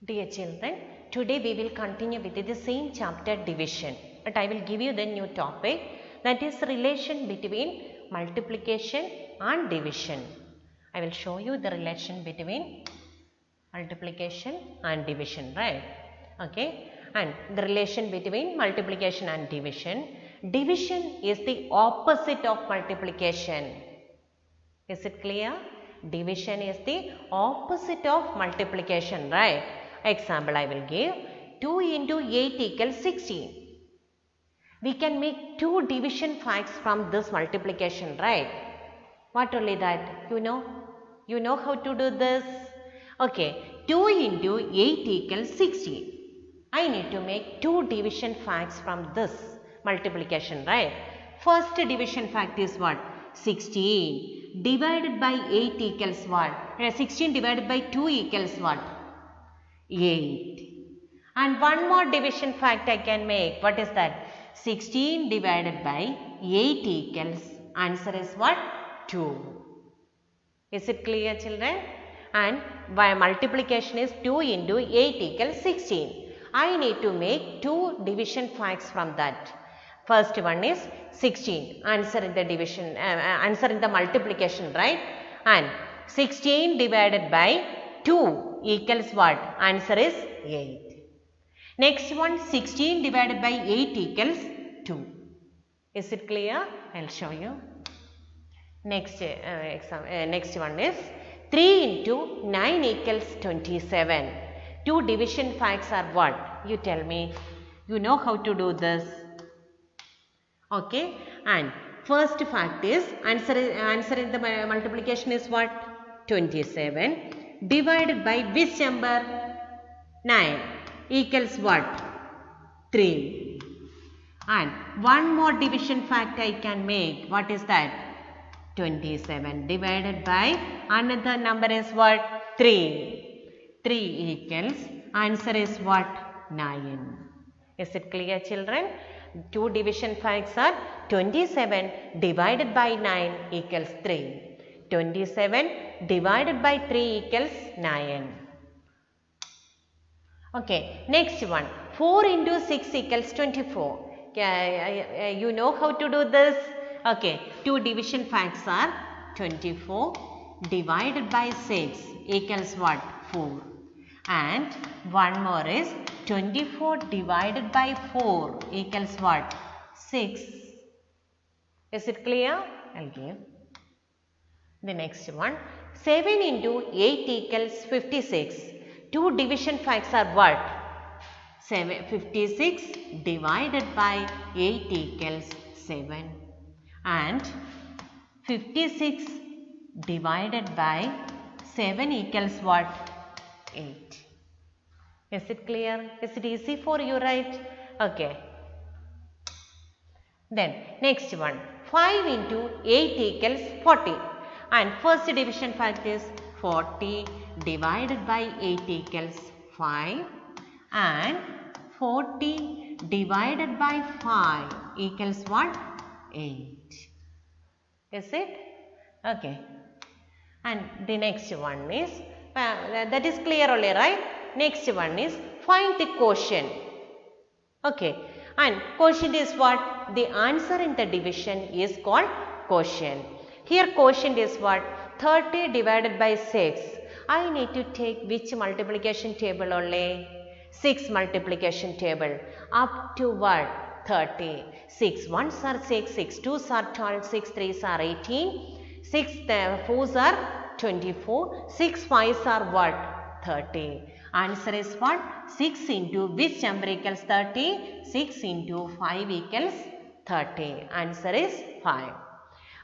Dear children, today we will continue with the same chapter division, but I will give you the new topic, that is relation between multiplication and division. I will show you the relation between multiplication and division, right? Okay, and the relation between multiplication and division. Division is the opposite of multiplication. Is it clear? Division is the opposite of multiplication, right? Example I will give. 2 into 8 equals 16. We can make two division facts from this multiplication, right? What only that? You know how to do this? Okay, 2 into 8 equals 16. I need to make two division facts from this multiplication, right? First division fact is what? 16 divided by 8 equals what? 16 divided by 2 equals what? 8. And one more division fact I can make. What is that? 16 divided by 8 equals, answer is what? 2. Is it clear, children? And by multiplication is 2 into 8 equals 16. I need to make two division facts from that. First one is 16, answer in the division, answer in the multiplication, right? And 16 divided by 2 equals what? Answer is 8. Next one, 16 divided by 8 equals 2. Is it clear? I will show you. Next, next one is 3 into 9 equals 27. Two division facts are what? You tell me. You know how to do this. Okay, and first fact is answer in the multiplication is what? 27 divided by which number? 9 equals what? 3. And one more division fact I can make. What is that? 27 divided by another number is what? 3. 3 equals, answer is what? 9. Is it clear, children? Two division facts are 27 divided by 9 equals 3. 27 divided by 3 equals 9. Okay, next one. 4 into 6 equals 24. You know how to do this? Okay, two division facts are 24 divided by 6 equals what? 4. And one more is 24 divided by 4 equals what? 6. Is it clear? I'll give. The next one. 7 into 8 equals 56. Two division facts are what? 56 divided by 8 equals 7. And 56 divided by 7 equals what? 8. Is it clear? Is it easy for you, right? Okay. Then next one. 5 into 8 equals 40. And first division fact is 40 divided by 8 equals 5. And 40 divided by 5 equals what? 8. Is it? Okay. And the next one is, that is clear only, right? Next one is find the quotient. Okay. And quotient is what? The answer in the division is called quotient. Here quotient is what? 30 divided by 6. I need to take which multiplication table only? 6 multiplication table. Up to what? 30. 6 ones are 6, 6 twos are 12, 6 threes are 18, 6 fours are 24, 6 fives are what? 30. Answer is what? 6 into which number equals 30? 6 into 5 equals 30. Answer is 5.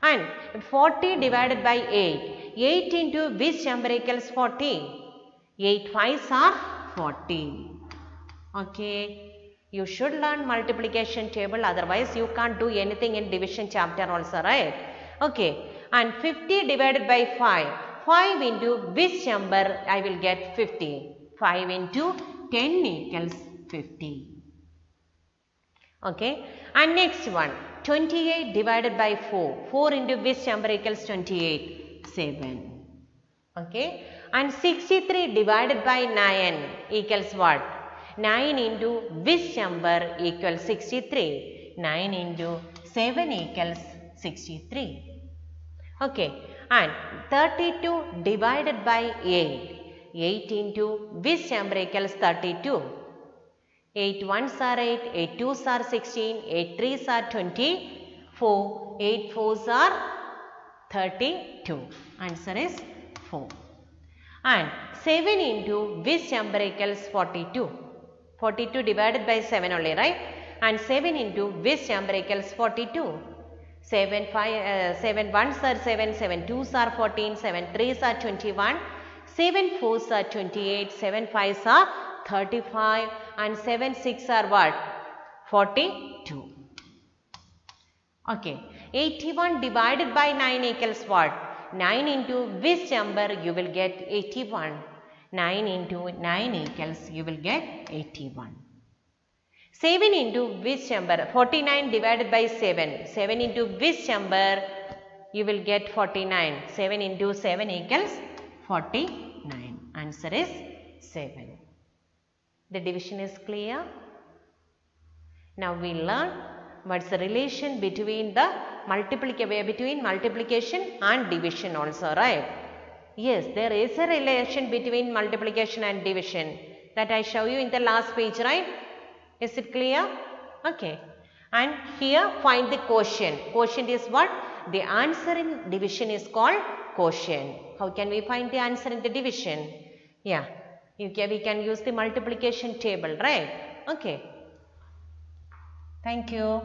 And 40 divided by 8. 8 into which number equals 40? 8 fives are 40. Okay. You should learn multiplication table, otherwise you can't do anything in division chapter also, right? Okay. And 50 divided by 5. 5 into which number I will get 50? 5 into 10 equals 50. Okay. And next one. 28 divided by 4. 4 into which number equals 28? 7. Okay. And 63 divided by 9 equals what? 9 into which number equals 63? 9 into 7 equals 63. Okay. And 32 divided by 8. 8 into which number equals 32? 8 ones are 8, 8 twos are 16, 8 threes are 24, 8 fours are 32. Answer is 4. And 7 into which number equals 42? 42 divided by 7 only, right? And 7 into which number equals 42? 7 ones are 7, 7 twos are 14, 7 threes are 21, 7 fours are 28, 7 fives are 35 and 7 6 are what? 42. Okay. 81 divided by 9 equals what? 9 into which number you will get 81? 9 into 9 equals you will get 81. 7 into which number? 49 divided by 7. 7 into which number you will get 49? 7 into 7 equals 49. Answer is 7. The division is clear. Now we learn what's the relation between the multiplication and division also, right? Yes, there is a relation between multiplication and division that I show you in the last page, right? Is it clear? Okay. And here find the quotient. Quotient is what? The answer in division is called quotient. How can we find the answer in the division? Yeah, we can use the multiplication table, right? Okay. Thank you.